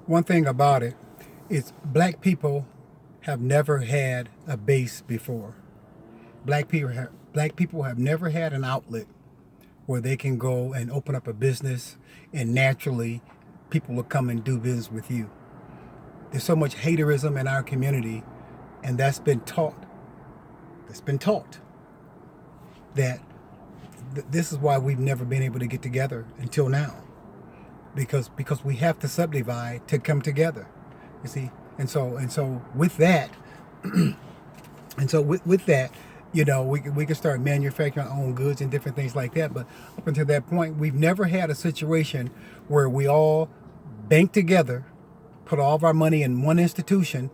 One thing about it is black people have never had a base before. Black people have never had an outlet where they can go and open up a business and naturally people will come and do business with you. There's so much haterism in our community, and that's been taught. It's been taught that this is why we've never been able to get together until now, because we have to subdivide to come together. You see, and so with that, and so with that, we can start manufacturing our own goods and different things like that. But up until that point, we've never had a situation where we all bank together, put all of our money in one institution,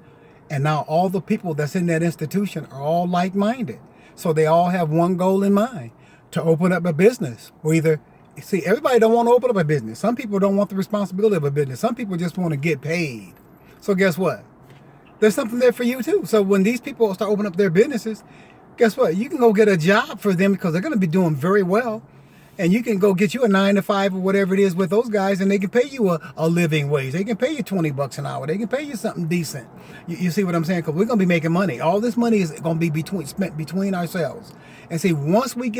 and now all the people that's in that institution are all like-minded. So they all have one goal in mind, to open up a business. Or either, see, everybody don't want to open up a business. Some people don't want the responsibility of a business. Some people just want to get paid. So guess what? There's something there for you too. So when these people start opening up their businesses, guess what? You can go get a job for them because they're going to be doing very well. And you can go get you a 9 to 5 or whatever it is with those guys, and they can pay you a living wage. They can pay you $20 an hour. They can pay you something decent. You see what I'm saying? Because we're going to be making money. All this money is going to be spent between ourselves. And see, once we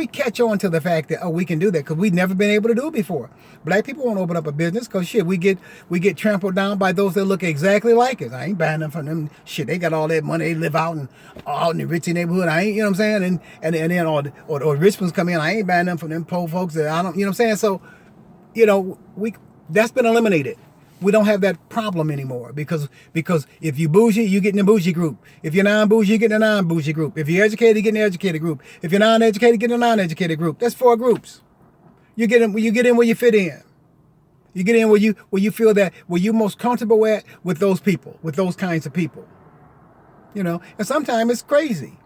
catch on to the fact that, we can do that, because we've never been able to do it before. Black people won't open up a business because shit, we get trampled down by those that look exactly like us. I ain't buying them from them. Shit, they got all that money. They live out in the ritzy neighborhood. I ain't, you know what I'm saying? And then or rich ones come in. I ain't buying them from them poor folks that I don't, you know what I'm saying? So, that's been eliminated. We don't have that problem anymore because if you bougie, you get in the bougie group. If you're non-bougie, you get in the non-bougie group. If you're educated, you get in the educated group. If you're non-educated, you get in the non-educated group. That's 4 groups. You get in where you fit in. You get in where you feel that where you're most comfortable at with those people, with those kinds of people. And sometimes it's crazy.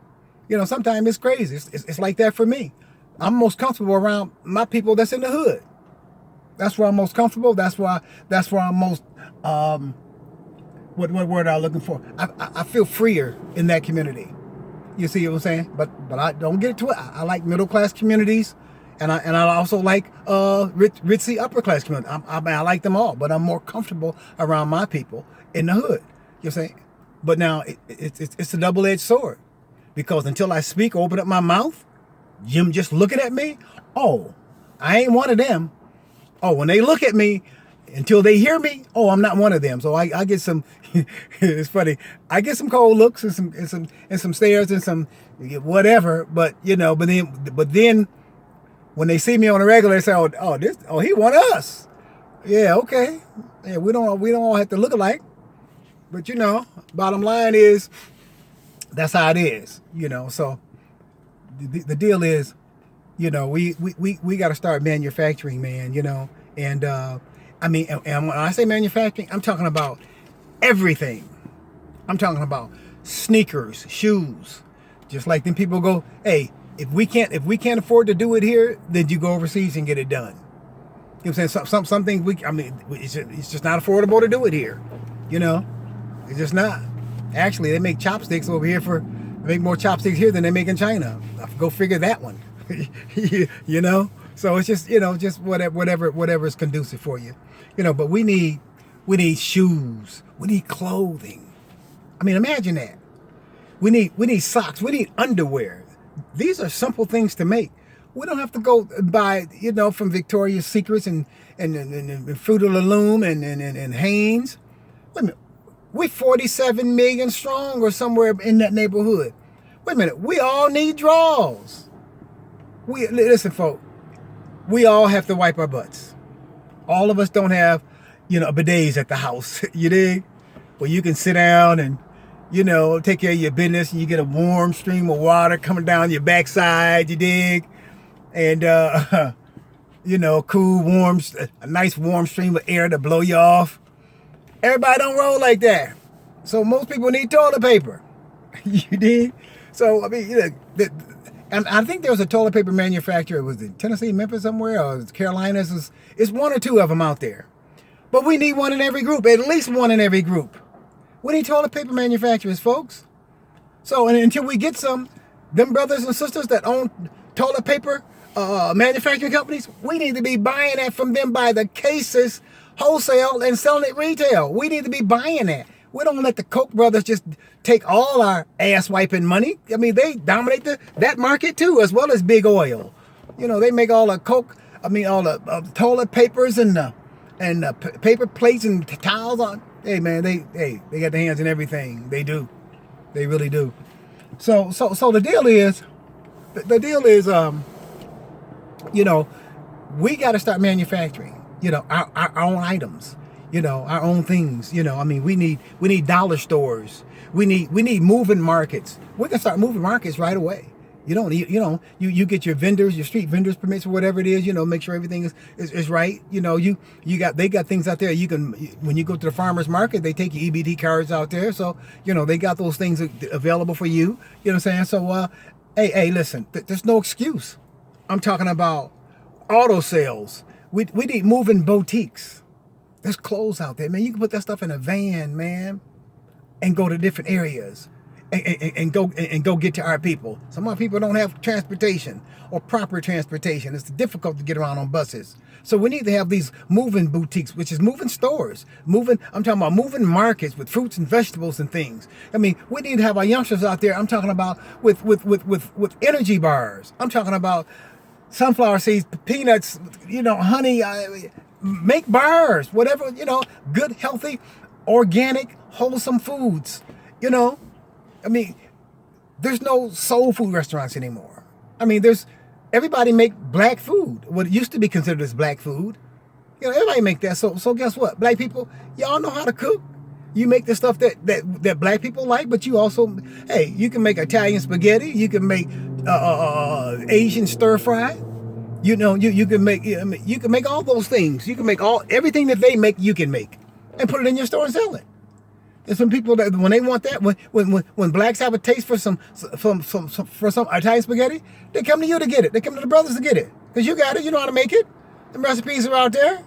Sometimes it's crazy. It's like that for me. I'm most comfortable around my people that's in the hood. That's where I'm most comfortable. That's where I'm most what word am I looking for? I feel freer in that community. You see what I'm saying? But I don't get to it. I like middle class communities, and I also like ritzy upper class communities. I like them all, but I'm more comfortable around my people in the hood. You see? But now it's a double-edged sword, because until I speak, open up my mouth, Jim just looking at me. Oh, I ain't one of them. Oh, when they look at me, until they hear me, I'm not one of them. So I get some. It's funny. I get some cold looks and some stares and some whatever. But but then when they see me on a regular, they say, he want us. Yeah, okay. Yeah, we don't all have to look alike. But bottom line is, that's how it is. So the deal is, we got to start manufacturing, man, and and when I say manufacturing, I'm talking about everything. I'm talking about sneakers, shoes. Just like them people go, hey, if we can't afford to do it here, then you go overseas and get it done. You know what I'm saying? Some things it's just not affordable to do it here. It's just not. Actually, they make chopsticks over here they make more chopsticks here than they make in China. Go figure that one. So it's just just whatever is conducive for you, but we need shoes, we need clothing. I mean, imagine that. We need socks, we need underwear. These are simple things to make. We don't have to go buy from Victoria's Secrets and Fruit of the Loom and Hanes. Wait a minute, we're 47 million strong or somewhere in that neighborhood. Wait a minute, we all need drawers. Listen, folks, we all have to wipe our butts. All of us don't have, bidets at the house. You dig? Where you can sit down and, take care of your business, and you get a warm stream of water coming down your backside. You dig? And cool, warm, a nice warm stream of air to blow you off. Everybody don't roll like that. So most people need toilet paper. You dig? So I mean, and I think there was a toilet paper manufacturer. Was it Tennessee, Memphis, somewhere, or Carolinas? It's 1 or 2 of them out there. But we need one in every group, at least one in every group. We need toilet paper manufacturers, folks. So and until we get some, them brothers and sisters that own toilet paper manufacturing companies, we need to be buying that from them by the cases, wholesale and selling it retail. We need to be buying that. We don't let the Koch brothers just take all our ass wiping money. I mean, they dominate that market too, as well as big oil. You know, they make all the Coke. I mean, all the toilet papers and paper plates and towels on. Hey man, they got their hands in everything. They do, they really do. So the deal is, you know, we got to start manufacturing. You know, our own items. You know, our own things. You know, I mean, we need dollar stores. We need moving markets. We can start moving markets right away. You don't need, you get your vendors, your street vendors permits or whatever it is, make sure everything is right. They got things out there. You can, when you go to the farmer's market, they take your EBT cards out there. So, they got those things available for you. You know what I'm saying? So, hey, listen, there's no excuse. I'm talking about auto sales. We need moving boutiques. There's clothes out there, man. You can put that stuff in a van, man, and go to different areas. And go get to our people. Some of our people don't have transportation or proper transportation. It's difficult to get around on buses. So we need to have these moving boutiques, which is moving stores. I'm talking about moving markets with fruits and vegetables and things. I mean, we need to have our youngsters out there. I'm talking about with energy bars. I'm talking about sunflower seeds, peanuts, honey. Make bars, whatever, good, healthy, organic, wholesome foods, I mean, there's no soul food restaurants anymore. I mean, everybody make black food. What used to be considered as black food. Everybody make that. So guess what? Black people, y'all know how to cook. You make the stuff that black people like, but you also, hey, you can make Italian spaghetti. You can make Asian stir fry. You can make all those things. You can make everything that they make. You can make and put it in your store and sell it. There's some people that when they want that, when blacks have a taste for some Italian spaghetti, they come to you to get it. They come to the brothers to get it because you got it. You know how to make it. The recipes are out there.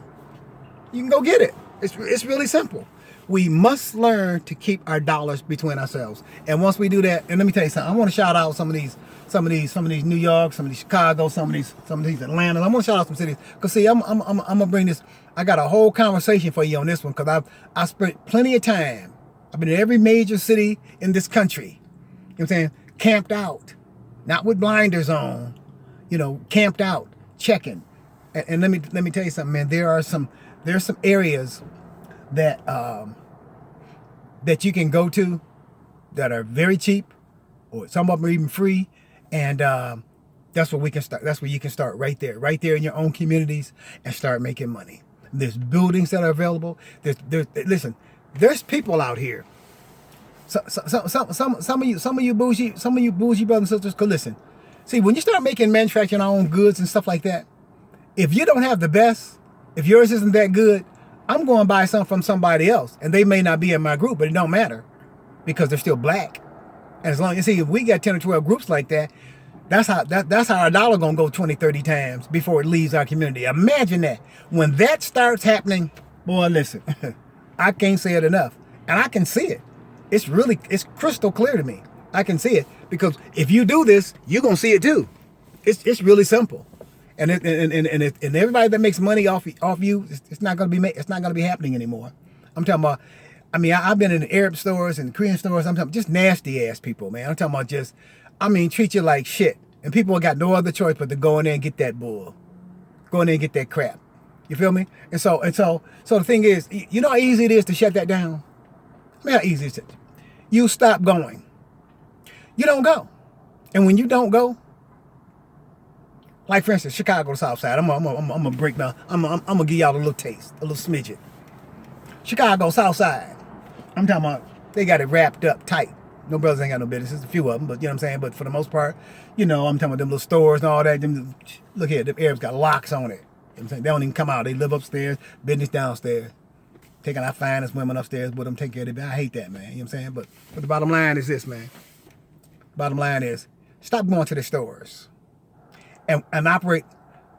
You can go get it. It's really simple. We must learn to keep our dollars between ourselves. And once we do that, and let me tell you something. I want to shout out some of these New York, some of these Chicago, some of these Atlanta. I want to shout out some cities because see, I'm gonna bring this. I got a whole conversation for you on this one because I spent plenty of time. I've been in every major city in this country. You know what I'm saying? Camped out. Not with blinders on. Camped out, checking. And let me tell you something, man. There's some areas that you can go to that are very cheap, or some of them are even free. And that's where we can start. That's where you can start right there in your own communities and start making money. There's buildings that are available. Listen. There's people out here. Some of you bougie brothers and sisters could listen. See, when you start manufacturing our own goods and stuff like that, if you don't have the best, if yours isn't that good, I'm going to buy some from somebody else, and they may not be in my group, but it don't matter because they're still black. And as long as if we got 10 or 12 groups like that, that's how our dollar gonna go 20, 30 times before it leaves our community. Imagine that. When that starts happening, boy, listen. I can't say it enough. And I can see it. It's crystal clear to me. I can see it. Because if you do this, you're going to see it too. It's really simple. And everybody that makes money off you, it's not going to be happening anymore. I'm talking about, I've been in Arab stores and Korean stores. I'm talking just nasty ass people, man. I'm talking about treat you like shit. And people got no other choice but to go in there and get that bull. Go in there and get that crap. You feel me? And so the thing is, you know how easy it is to shut that down? How easy is it? You stop going. You don't go. And when you don't go, like for instance, Chicago South Side, I'm gonna break down. I'm gonna give y'all a little taste, a little smidget. Chicago South Side. I'm talking about they got it wrapped up tight. No brothers ain't got no business. There's a few of them, but you know what I'm saying? But for the most part, I'm talking about them little stores and all that. Look here, the Arabs got locks on it. You know what I'm saying? They don't even come out. They live upstairs, business downstairs. Taking our finest women upstairs with them, take care of it. I hate that, man. You know what I'm saying? But the bottom line is this, man. Bottom line is, stop going to the stores and operate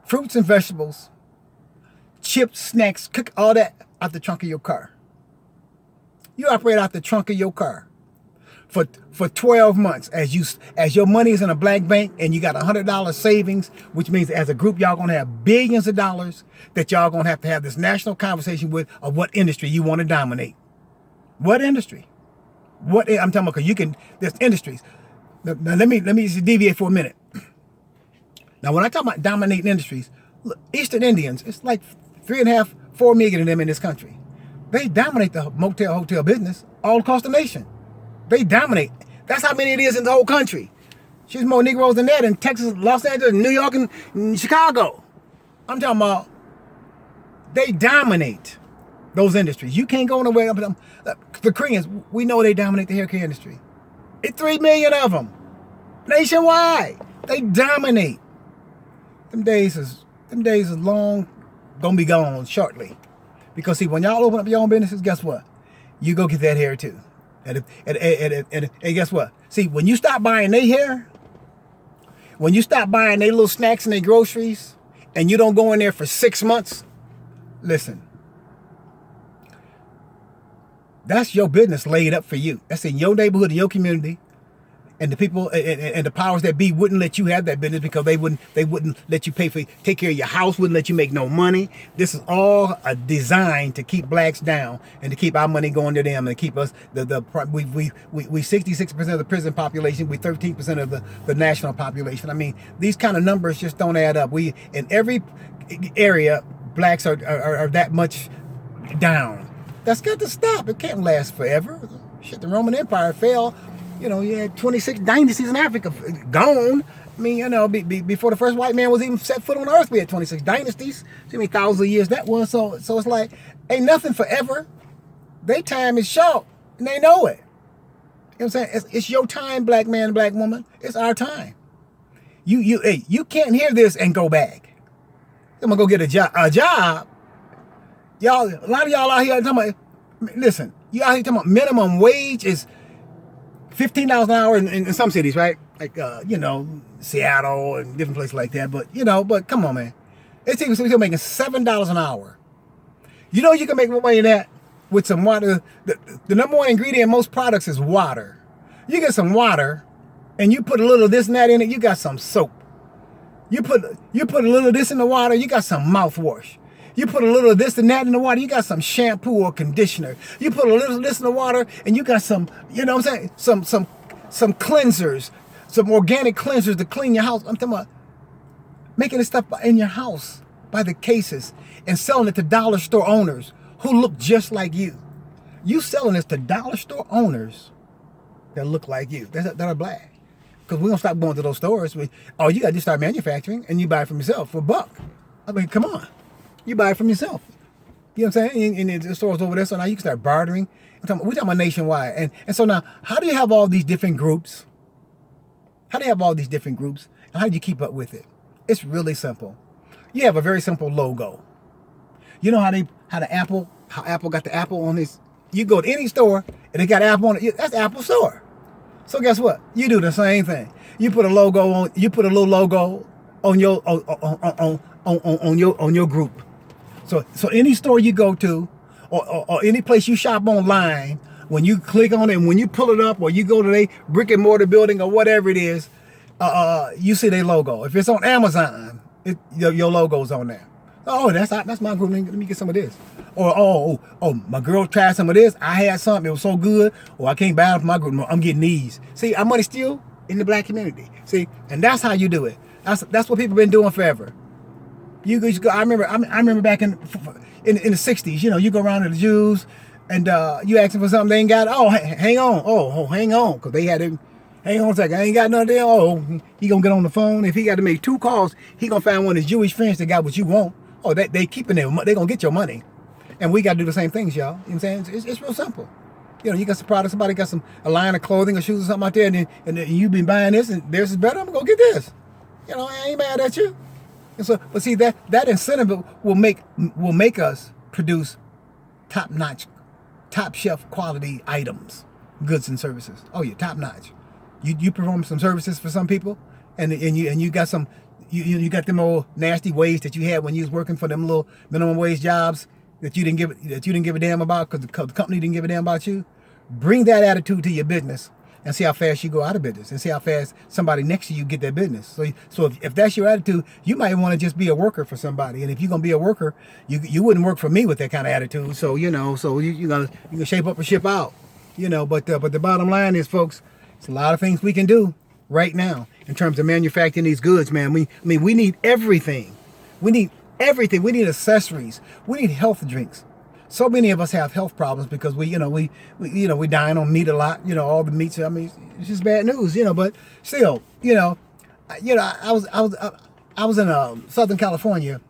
fruits and vegetables, chips, snacks, cook all that out the trunk of your car. You operate out the trunk of your car. for 12 months as your money is in a black bank and you got $100 savings, which means as a group y'all gonna have billions of dollars that y'all gonna have to have this national conversation with of what industry you want to dominate. What industry? What I'm talking about, because you can. There's industries. Now let me just deviate for a minute. Now when I talk about dominating industries, look, Eastern Indians, it's like 3.5, 4 million of them in this country. They dominate the motel hotel business all across the nation. They dominate. That's how many it is in the whole country. There's more Negroes than that in Texas, Los Angeles, New York, and Chicago. I'm talking about they dominate those industries. You can't go nowhere. The Koreans, we know they dominate the hair care industry. It's 3 million of them nationwide. They dominate. Them days is long, gonna be gone shortly. Because see, when y'all open up your own businesses, guess what? You go get that hair too. And guess what? See, when you stop buying their hair, when you stop buying their little snacks and their groceries, and you don't go in there for 6 months, listen, that's your business laid up for you. That's in your neighborhood, in your community. And the people and the powers that be wouldn't let you have that business because they wouldn't let you take care of your house, wouldn't let you make no money. This is all a design to keep blacks down and to keep our money going to them and to keep us we 66% of the prison population, we 13% of the national population. I mean, these kind of numbers just don't add up. We in every area, blacks are that much down. That's got to stop. It can't last forever. Shit, the Roman Empire fell. You know, you had 26 dynasties in Africa gone. I mean, you know, before the first white man was even set foot on earth, we had 26 dynasties. See how many thousands of years that was? So it's like, ain't nothing forever. Their time is short, and they know it. You know what I'm saying? It's your time, black man, black woman. It's our time. You can't hear this and go back. I'm gonna go get a job. Y'all, a lot of y'all out here talking about, listen, you out here talking about minimum wage is $15 an hour in some cities, right? Like, you know, Seattle and different places like that. But, you know, but come on, man. It's still making $7 an hour. You know you can make more money than that with some water. The number one ingredient in most products is water. You get some water and you put a little of this and that in it, you got some soap. You put a little of this in the water, you got some mouthwash. You put a little of this and that in the water, you got some shampoo or conditioner. You put a little of this in the water, and you got some, you know what I'm saying, some cleansers, some organic cleansers to clean your house. I'm talking about making this stuff in your house by the cases and selling it to dollar store owners who look just like you. You selling this to dollar store owners that look like you, that are black. Because we're going to stop going to those stores. You got to just start manufacturing, and you buy it from yourself for $1. I mean, come on. You buy it from yourself. You know what I'm saying? And the stores over there, so now you can start bartering. We're talking about nationwide. And so now, how do you have all these different groups? How do you have all these different groups? And how do you keep up with it? It's really simple. You have a very simple logo. You know how Apple got the Apple on this? You go to any store, and they got Apple on it. That's Apple Store. So guess what? You do the same thing. You put a logo on. You put a little logo on your on your group. So any store you go to, or any place you shop online, when you click on it and when you pull it up, or you go to a brick and mortar building or whatever it is, you see their logo. If it's on Amazon, your logo's on there. Oh, that's my group. Let me get some of this. Or my girl tried some of this. I had something. It was so good. Or I can't buy it for my group. No, I'm getting these. See, our money's still in the black community. See, and that's how you do it. That's what people been doing forever. You go. I remember back in the 60s. You know, you go around to the Jews, and you ask them for something they ain't got. Oh, hang on. Hang on, because they had it. Hang on a second. I ain't got nothing there. Oh, he gonna get on the phone. If he got to make 2 calls, he gonna find one of his Jewish friends that got what you want. Oh, they keeping their money. They gonna get your money, and we gotta do the same things, y'all. You know what I'm saying? It's real simple. You know, you got some product. Somebody got a line of clothing or shoes or something out there, and then you've been buying this, and theirs is better. I'm gonna go get this. You know, I ain't mad at you. And so, but see, that incentive will make us produce top-notch, top-shelf quality items, goods and services. Oh, yeah, top-notch. You perform some services for some people, and you got some, you got them old nasty ways that you had when you was working for them little minimum wage jobs that you didn't give a damn about because the company didn't give a damn about you. Bring that attitude to your business, and see how fast you go out of business, and see how fast somebody next to you get that business. So if that's your attitude, you might want to just be a worker for somebody. And if you're gonna be a worker, you wouldn't work for me with that kind of attitude. So you can shape up or ship out. But the bottom line is, folks, it's a lot of things we can do right now in terms of manufacturing these goods, man. We need everything. We need everything. We need accessories. We need health drinks. So many of us have health problems because we dine on meat a lot. All the meats. I mean, it's just bad news. But still, I was in Southern California.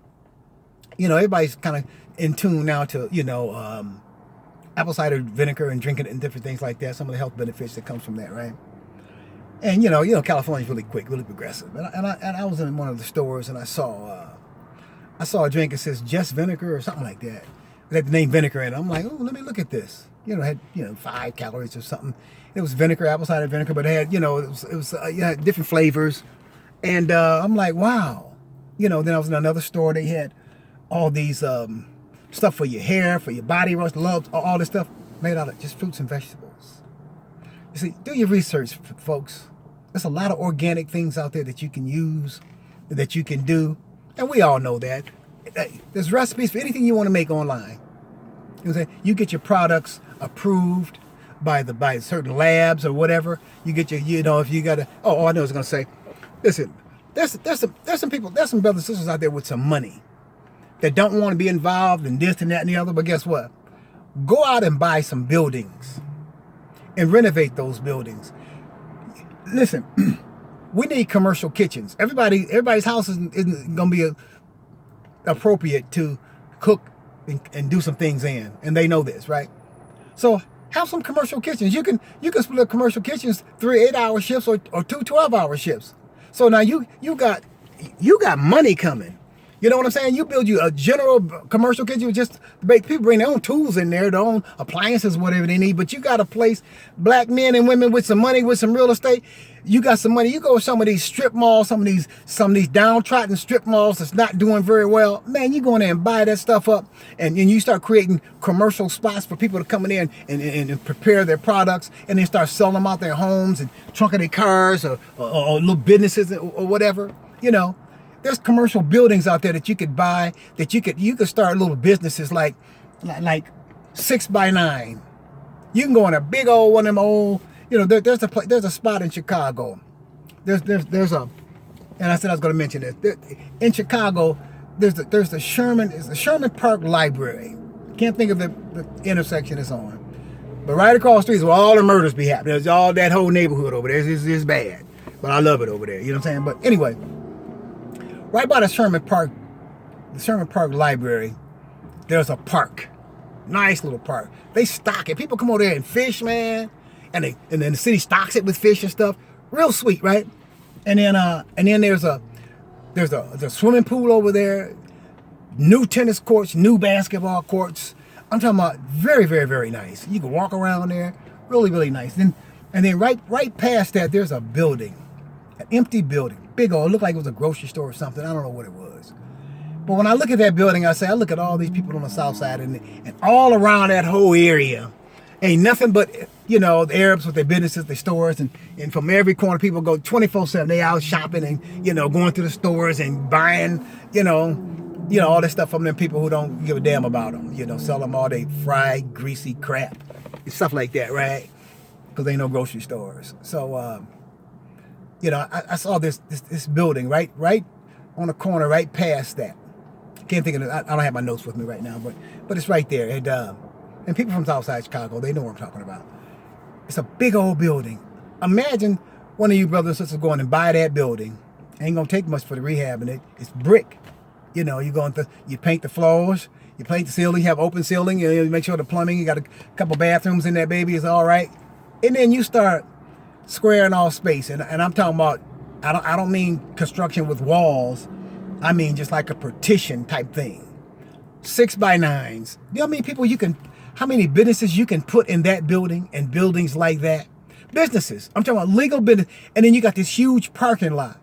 Everybody's kind of in tune now to apple cider vinegar and drinking it and different things like that. Some of the health benefits that comes from that, right? And California's really quick, really progressive. And I was in one of the stores and I saw a drink that says just vinegar or something like that. It had the name vinegar in it. I'm like, oh, let me look at this. It had 5 calories or something. It was vinegar, apple cider vinegar, but it had it had different flavors. And I'm like, wow. Then I was in another store. They had all these stuff for your hair, for your body wash, all this stuff made out of just fruits and vegetables. You see, do your research, folks. There's a lot of organic things out there that you can use, that you can do, and we all know that. There's recipes for anything you want to make online. You get your products approved by certain labs or whatever. You get your, if you got to. I know what I was gonna say. Listen, there's some people, there's some brothers and sisters out there with some money that don't want to be involved in this and that and the other. But guess what? Go out and buy some buildings and renovate those buildings. Listen, we need commercial kitchens. Everybody's house isn't going to be appropriate to cook and do some things in, and they know this, right? So have some commercial kitchens. You can split commercial kitchens 3 8-hour shifts or 2 12-hour shifts. So now you got money coming. You know what I'm saying? You build you a general commercial kitchen, just people bring their own tools in there, their own appliances, whatever they need. But you got a place, black men and women with some money, with some real estate. You got some money. You go to some of these strip malls, some of these downtrodden strip malls that's not doing very well. Man, you go in there and buy that stuff up, and you start creating commercial spots for people to come in and prepare their products, and then start selling them out their homes and trunking their cars or little businesses or whatever. There's commercial buildings out there that you could buy, that you could start little businesses like 6x9. You can go in a big old one of them old, there's a spot in Chicago. And I said I was going to mention this. In Chicago, there's the Sherman Park Library. Can't think of the intersection it's on. But right across the street is where all the murders be happening. There's all that whole neighborhood over there. It's bad. But I love it over there. You know what I'm saying? But anyway, right by the Sherman Park Library, there's a park. Nice little park. They stock it. People come over there and fish, man. And then the city stocks it with fish and stuff. Real sweet, right? And then there's a swimming pool over there, new tennis courts, new basketball courts. I'm talking about very, very, very nice. You can walk around there, really, really nice. And then right past that, there's a building, an empty building, big old. It looked like it was a grocery store or something. I don't know what it was. But when I look at that building, I look at all these people on the south side and all around that whole area, ain't nothing but, the Arabs with their businesses, their stores, and from every corner, people go 24/7. They out shopping and, going to the stores and buying, all this stuff from them people who don't give a damn about them, sell them all they fried, greasy crap, stuff like that, right? Because they ain't no grocery stores. So, I saw this building right on the corner, right past that. Can't think of it. I don't have my notes with me right now, but it's right there. And people from Southside Chicago, they know what I'm talking about. It's a big old building. Imagine one of you brothers and sisters going and buy that building. Ain't gonna take much for the rehab in it. It's brick. You paint the floors, you paint the ceiling, you have open ceiling, you make sure the plumbing, you got a couple bathrooms in that baby, is all right. And then you start squaring off space. And I'm talking about, I don't mean construction with walls. I mean just like a partition type thing. 6x9s. You know how many people how many businesses you can put in that building and buildings like that? Businesses. I'm talking about legal business. And then you got this huge parking lot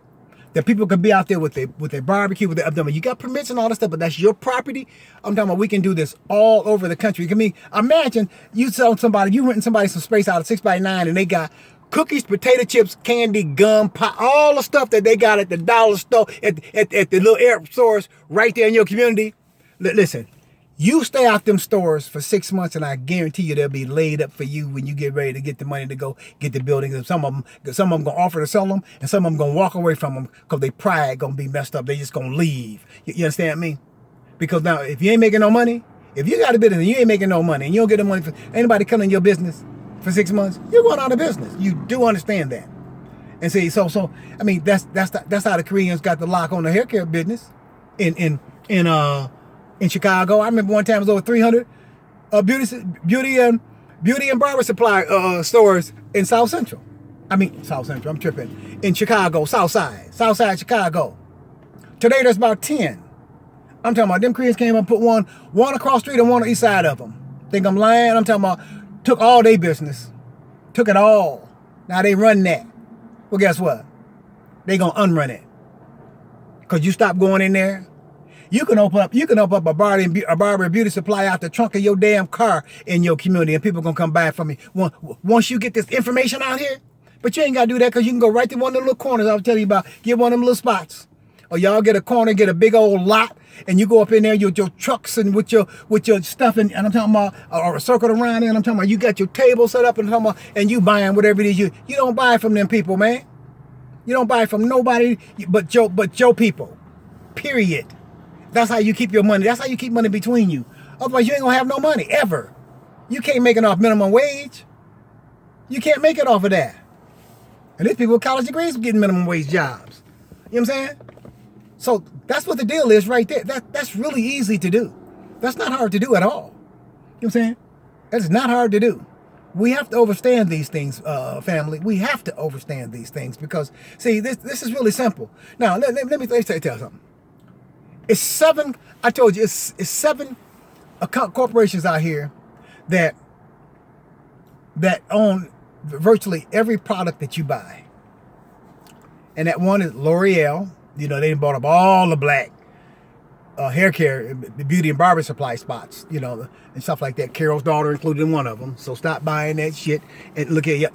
that people can be out there with their barbecue, with their, you got permits and all that stuff, but that's your property. I'm talking about we can do this all over the country. Imagine you renting somebody some space out of 6x9 and they got cookies, potato chips, candy, gum, pie, all the stuff that they got at the dollar store, at the little air stores right there in your community. Listen, you stay out them stores for 6 months, and I guarantee you they'll be laid up for you when you get ready to get the money to go get the buildings. And some of them gonna offer to sell them, and some of them gonna walk away from them because their pride gonna be messed up. They just gonna leave. You understand me? Because now, if you ain't making no money, if you got a business and you ain't making no money, and you don't get the money for anybody coming in your business for 6 months, you're going out of business. You do understand that. And see, so I mean, that's how the Koreans got the lock on the hair care business in Chicago. I remember one time it was over 300 beauty and barber supply stores in South Central. I'm tripping. In Chicago, South Side Chicago. Today there's about 10. I'm talking about them Koreans came up and put one across the street and one on the east side of them. Think I'm lying? I'm talking about took all their business. Took it all. Now they run that. Well, guess what? They gonna unrun it. Cause you stop going in there. You can open up a barber and beauty supply out the trunk of your damn car in your community, and people gonna come buy from you. Once you get this information out here, but you ain't gotta do that because you can go right to one of the little corners I was telling you about. Get one of them little spots. Or y'all get a corner, get a big old lot, and you go up in there with your trucks and with your stuff, and I'm talking about, or a circle around there, and I'm talking about you got your table set up, and I'm talking about, and you buying whatever it is you don't buy from them people, man. You don't buy from nobody but your people. Period. That's how you keep your money. That's how you keep money between you. Otherwise, you ain't gonna have no money ever. You can't make it off minimum wage. You can't make it off of that. And these people with college degrees getting minimum wage jobs. You know what I'm saying? So that's what the deal is right there. That's really easy to do. That's not hard to do at all. You know what I'm saying? That's not hard to do. We have to understand these things, family. We have to understand these things because, see, this is really simple. Now, let me tell you something. It's 7, I told you, it's 7 corporations out here that own virtually every product that you buy. And that one is L'Oreal. You know, they bought up all the black hair care, beauty and barber supply spots, you know, and stuff like that. Carol's daughter included in one of them. So stop buying that shit. And look here.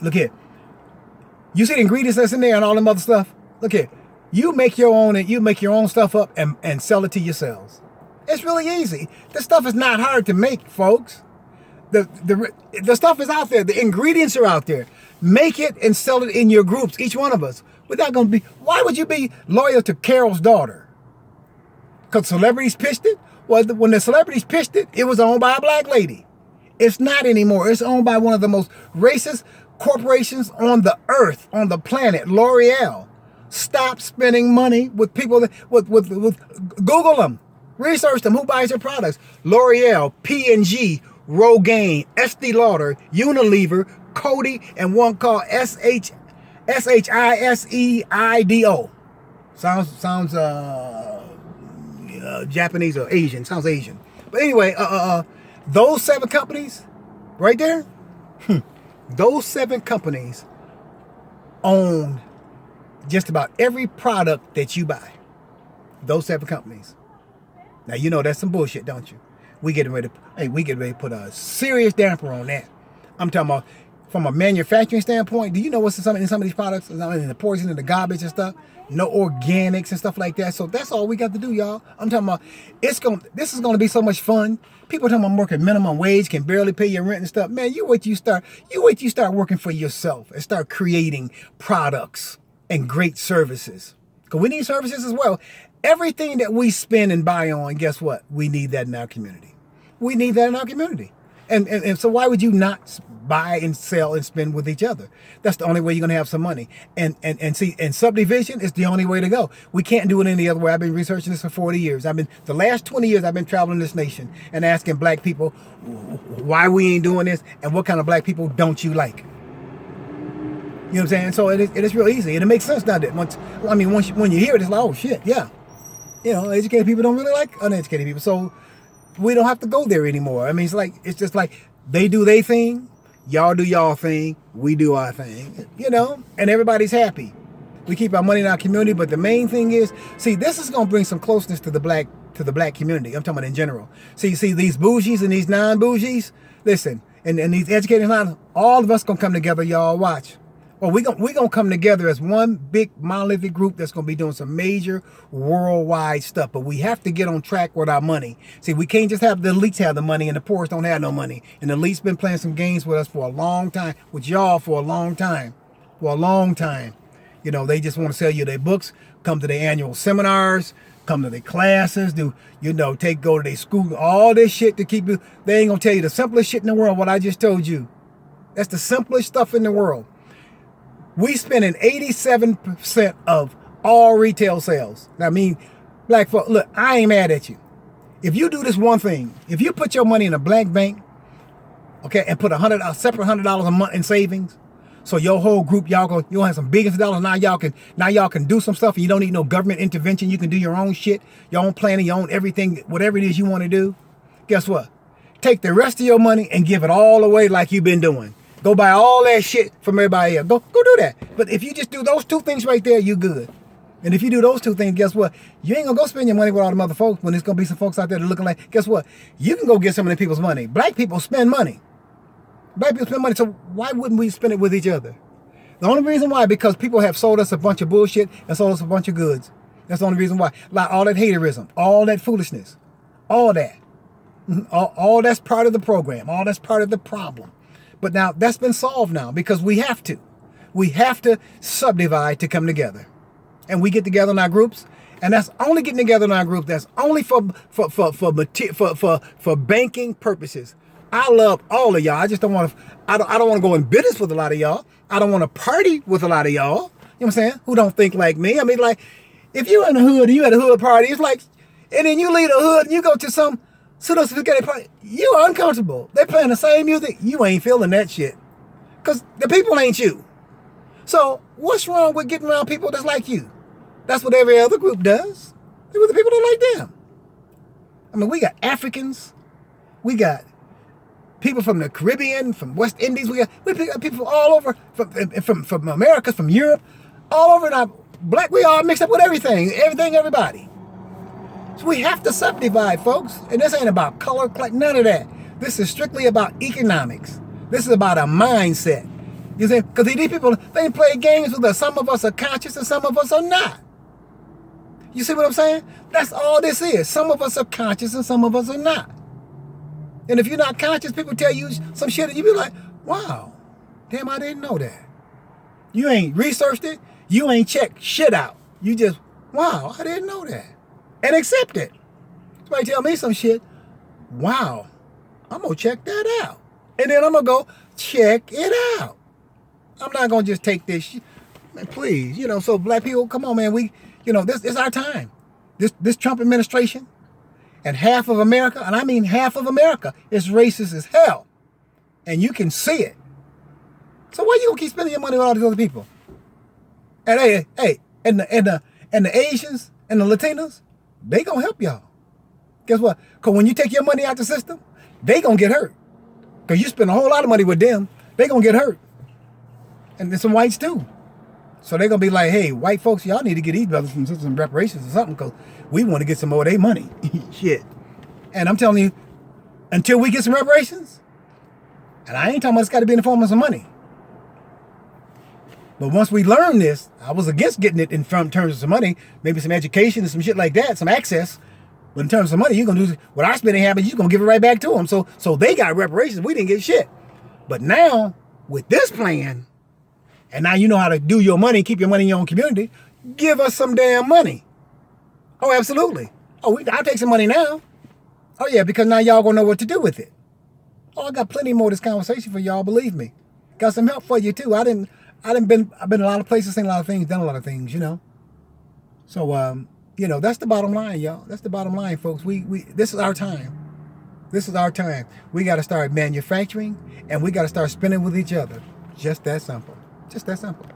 You see the ingredients that's in there and all them other stuff? Look here. You make your own stuff up and sell it to yourselves. It's really easy. This stuff is not hard to make, folks. The stuff is out there. The ingredients are out there. Make it and sell it in your groups, each one of us. We're not going to be... Why would you be loyal to Carol's daughter? Because celebrities pitched it? Well, when the celebrities pitched it, it was owned by a black lady. It's not anymore. It's owned by one of the most racist corporations on the earth, on the planet, L'Oreal. Stop spending money with people with Google them. Research them. Who buys your products? L'Oreal, P&G, Rogaine, Estee Lauder, Unilever, Coty, and one called SHISEIDO. Sounds Japanese or Asian. Sounds Asian. But anyway, those 7 companies right there, those 7 companies own just about every product that you buy. Those 7 companies. Now, you know that's some bullshit, don't you? We getting ready to put a serious damper on that. I'm talking about from a manufacturing standpoint. Do you know what's in some of these products? In the poison and the garbage and stuff. No organics and stuff like that. So that's all we got to do, y'all. I'm talking about this is gonna be so much fun. People talking about working minimum wage, can barely pay your rent and stuff. Man, you wait till you start working for yourself and start creating products and great services. Because we need services as well. Everything that we spend and buy on, guess what? We need that in our community. We need that in our community. And so why would you not buy and sell and spend with each other? That's the only way you're going to have some money. And subdivision is the only way to go. We can't do it any other way. I've been researching this for 40 years. The last 20 years I've been traveling this nation and asking black people why we ain't doing this and what kind of black people don't you like? You know what I'm saying? So it is real easy. And it makes sense now that when you hear it, it's like, oh shit, yeah. You know, educated people don't really like uneducated people. So we don't have to go there anymore. I mean, it's just like they do their thing, y'all do y'all thing, we do our thing, you know, and everybody's happy. We keep our money in our community, but the main thing is, see, this is going to bring some closeness to the black community. I'm talking about in general. See, these bougies and these non-bougies, listen, and these educated lines, all of us going to come together, y'all, watch. Well, we gonna come together as one big monolithic group that's gonna be doing some major worldwide stuff. But we have to get on track with our money. See, we can't just have the elites have the money and the poorest don't have no money. And the elites been playing some games with us for a long time, with y'all for a long time, You know, they just want to sell you their books, come to their annual seminars, come to their classes, go to their school, all this shit to keep you. They ain't gonna tell you the simplest shit in the world. What I just told you, that's the simplest stuff in the world. We spending 87% of all retail sales. I mean, black folk, look, I ain't mad at you. If you do this one thing, if you put your money in a black bank, okay, and put a separate $100 a month in savings, so your whole group, you'll have some billions of dollars. Now y'all can do some stuff, and you don't need no government intervention. You can do your own shit, your own planning, your own everything, whatever it is you want to do. Guess what? Take the rest of your money and give it all away like you've been doing. Go buy all that shit from everybody else. Go do that. But if you just do those two things right there, you good. And if you do those two things, guess what? You ain't gonna go spend your money with all the other folks when there's gonna be some folks out there that are looking like, guess what? You can go get some of the people's money. Black people spend money. Black people spend money, so why wouldn't we spend it with each other? The only reason why, because people have sold us a bunch of bullshit and sold us a bunch of goods. That's the only reason why. Like all that haterism, all that foolishness, all that. All that's part of the program. All that's part of the problem. But now that's been solved now because we have to. We have to subdivide to come together. And we get together in our groups, and that's only getting together in our group. That's only for banking purposes. I love all of y'all. I just don't want to. I don't want to go in business with a lot of y'all. I don't want to party with a lot of y'all. You know what I'm saying? Who don't think like me? I mean, like, if you're in the hood and you at a hood party, it's like, and then you leave the hood and you go to some sophisticated party, you're uncomfortable. They're playing the same music. You ain't feeling that shit. Because the people ain't you. So what's wrong with getting around people that's like you? That's what every other group does. They're with the people that like them. I mean, we got Africans. We got people from the Caribbean, from West Indies. We got people all over, from America, from Europe, all over. Now, black, we all mixed up with everything, everybody. So we have to subdivide, folks. And this ain't about color, none of that. This is strictly about economics. This is about a mindset. You see? Because these people, they play games with us. Some of us are conscious and some of us are not. You see what I'm saying? That's all this is. Some of us are conscious and some of us are not. And if you're not conscious, people tell you some shit and you be like, wow, damn, I didn't know that. You ain't researched it. You ain't checked shit out. You just, wow, I didn't know that. And accept it. Somebody tell me some shit. Wow, I'm going to check that out. And then I'm going to go check it out. I'm not going to just take this shit. Man, please, so black people, come on, man. This is our time. This Trump administration and half of America, and I mean half of America, is racist as hell. And you can see it. So why you going to keep spending your money on all these other people? And hey, and the Asians and the Latinos, they gonna help y'all. Guess what? Because when you take your money out the system, they gonna get hurt. Because you spend a whole lot of money with them, they gonna get hurt. And there's some whites too. So they gonna be like, hey, white folks, y'all need to get these brothers some reparations or something because we want to get some more of their money. Shit. And I'm telling you, until we get some reparations, and I ain't talking about it's got to be in the form of some money. But once we learn this, I was against getting it in terms of some money, maybe some education and some shit like that, some access. But in terms of money, you're going to do what our spending happens, you're going to give it right back to them. So they got reparations. We didn't get shit. But now, with this plan, and now you know how to do your money, keep your money in your own community, give us some damn money. Oh, absolutely. Oh, I'll take some money now. Oh, yeah, because now y'all going to know what to do with it. Oh, I got plenty more of this conversation for y'all, believe me. Got some help for you, too. I've been a lot of places, seen a lot of things, done a lot of things, So, that's the bottom line, y'all. That's the bottom line, folks. This is our time. This is our time. We got to start manufacturing, and we got to start spending with each other. Just that simple. Just that simple.